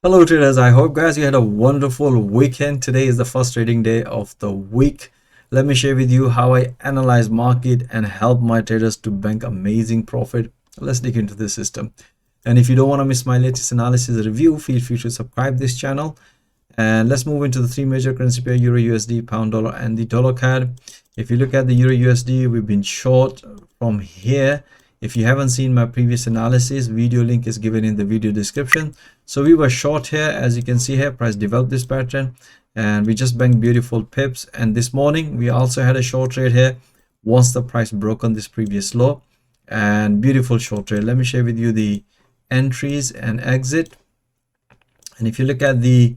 Hello traders, I hope guys you had a wonderful weekend. Today is the first trading day of the week. Let me share with you how I analyze market and help my traders to bank amazing profit. Let's dig into the system. And if you don't want to miss my latest analysis review, feel free to subscribe this channel. And let's move into the three major currency pair, Euro USD, Pound Dollar, and the Dollar CAD. If you look at the Euro USD, we've been short from here. If you haven't seen my previous analysis, video link is given in the video description. So we were short here, as you can see here, price developed this pattern and we just banked beautiful pips. And this morning we also had a short trade here once the price broke on this previous low, and beautiful short trade. Let me share with you the entries and exit. And if you look at the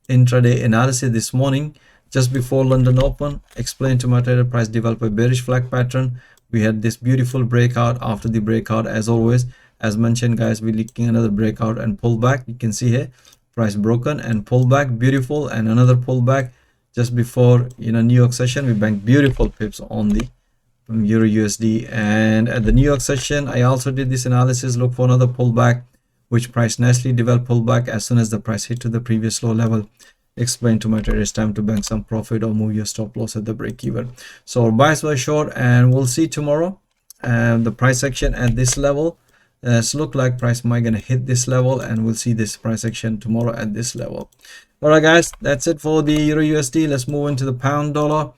intraday analysis this morning, just before London Open, explained to my trader, price developed a bearish flag pattern. We had this beautiful breakout. After the breakout, as always, as mentioned guys, we're looking another breakout and pullback. You can see here price broken and pullback, beautiful, and another pullback. Just before New York session, we banked beautiful pips on the Euro USD. And at the New York session, I also did this analysis, look for another pullback, which price nicely developed pullback. As soon as the price hit to the previous low level, explain to my traders time to bank some profit or move your stop loss at the break even. So our buys were short, and we'll see tomorrow and the price action at this level. It's look like price might gonna hit this level, and we'll see this price action tomorrow at this level. All right guys, that's it for the Euro USD. Let's move into the Pound Dollar.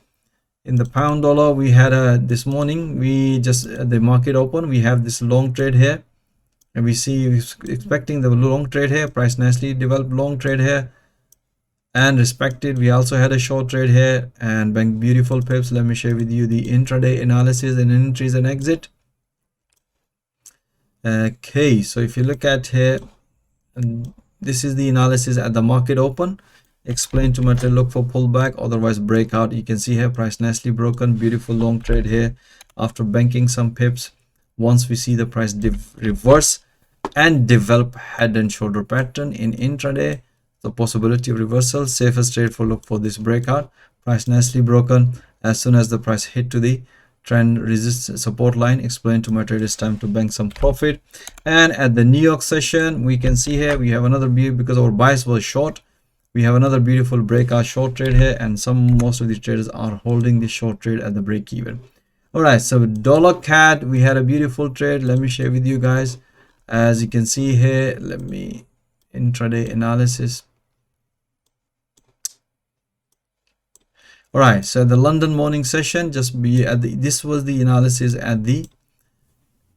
In the Pound Dollar, we had this morning, we just the market open, we have this long trade here, and we see expecting the long trade here. Price nicely developed long trade here and respected. We also had a short trade here and banked beautiful pips. Let me share with you the intraday analysis and entries and exit. Okay, so if you look at here, this is the analysis at the market open. Explain to my trade, look for pullback, otherwise breakout. You can see here price nicely broken, beautiful long trade here after banking some pips. Once we see the price reverse and develop head and shoulder pattern in intraday, the possibility of reversal, safest trade for look for this breakout. Price nicely broken. As soon as the price hit to the trend resist support line, explain to my traders time to bank some profit. And at the New York session, we can see here we have another because our buys was short, we have another beautiful breakout short trade here, and most of the traders are holding the short trade at the break even. All right, so dollar CAD, we had a beautiful trade. Let me share with you guys. As you can see here, let me intraday analysis. All right, so the London morning session, just be at this was the analysis at the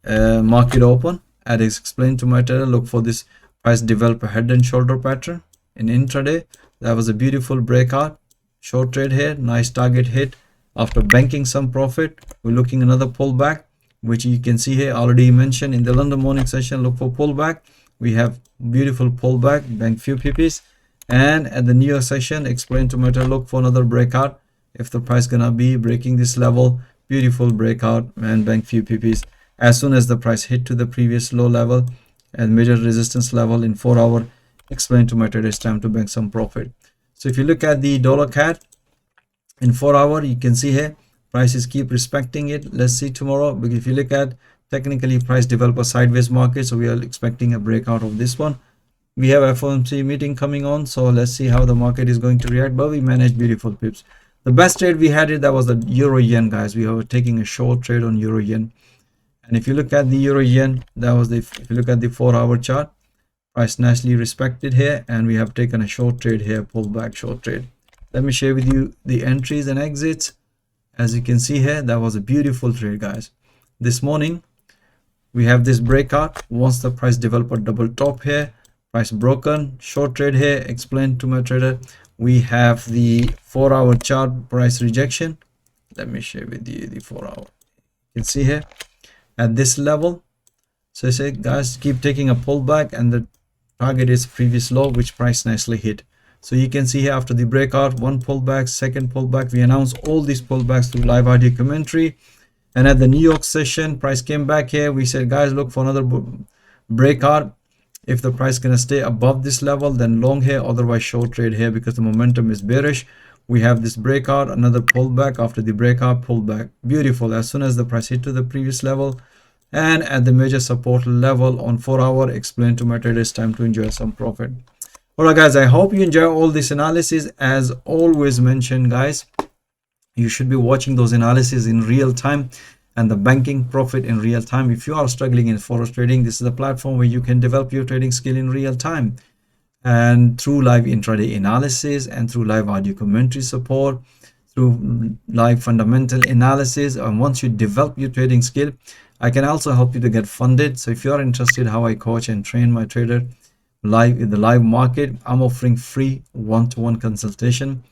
market open. As explained to my trader, look for this price develop a head and shoulder pattern in intraday. That was a beautiful breakout short trade here, nice target hit. After banking some profit, we're looking another pullback, which you can see here already mentioned in the London morning session. Look for pullback. We have beautiful pullback, bank few pp's. And at the New York session, explain to my trader, look for another breakout. If the price gonna be breaking this level, beautiful breakout and bank few pp's. As soon as the price hit to the previous low level and major resistance level in 4 hour, explain to my traders time to bank some profit. So if you look at the dollar CAD in 4 hour, you can see here prices keep respecting it. Let's see tomorrow, because if you look at technically price develop a sideways market, so we are expecting a breakout of this one. We have FOMC meeting coming on, so let's see how the market is going to react, but we managed beautiful pips. The best trade we had that was the euro yen, guys. We were taking a short trade on euro yen, and if you look at the euro yen, that was the, if you look at the 4 hour chart, price nicely respected here, and we have taken a short trade here, pullback short trade. Let me share with you the entries and exits. As you can see here, that was a beautiful trade, guys. This morning we have this breakout. Once the price developed a double top here, price broken, short trade here. Explained to my trader, we have the 4 hour chart price rejection. Let me share with you the 4 hour. You can see here at this level. So I say, guys, keep taking a pullback, and the target is previous low, which price nicely hit. So you can see here after the breakout, one pullback, second pullback. We announced all these pullbacks through live audio commentary. And at the New York session, price came back here. We said, guys, look for another breakout. If the price gonna stay above this level, then long here, otherwise short trade here, because the momentum is bearish. We have this breakout, another pullback. After the breakout, pullback, beautiful. As soon as the price hit to the previous level and at the major support level on 4 hour, explain to my traders time to enjoy some profit. All right, guys, I hope you enjoy all this analysis. As always mentioned, guys, you should be watching those analyses in real time and the banking profit in real time. If you are struggling in forex trading, this is a platform where you can develop your trading skill in real time, and through live intraday analysis and through live audio commentary support, through live fundamental analysis. And once you develop your trading skill, I can also help you to get funded. So if you are interested how I coach and train my trader live in the live market, I'm offering free one-to-one consultation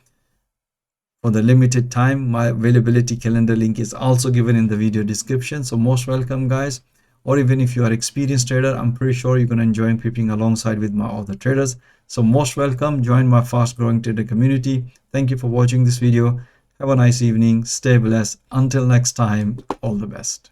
for the limited time. My availability calendar link is also given in the video description. So most welcome, guys. Or even if you are experienced trader, I'm pretty sure you're going to enjoy prepping alongside with my other traders. So most welcome, join my fast growing trader community. Thank you for watching this video. Have a nice evening. Stay blessed. Until next time, all the best.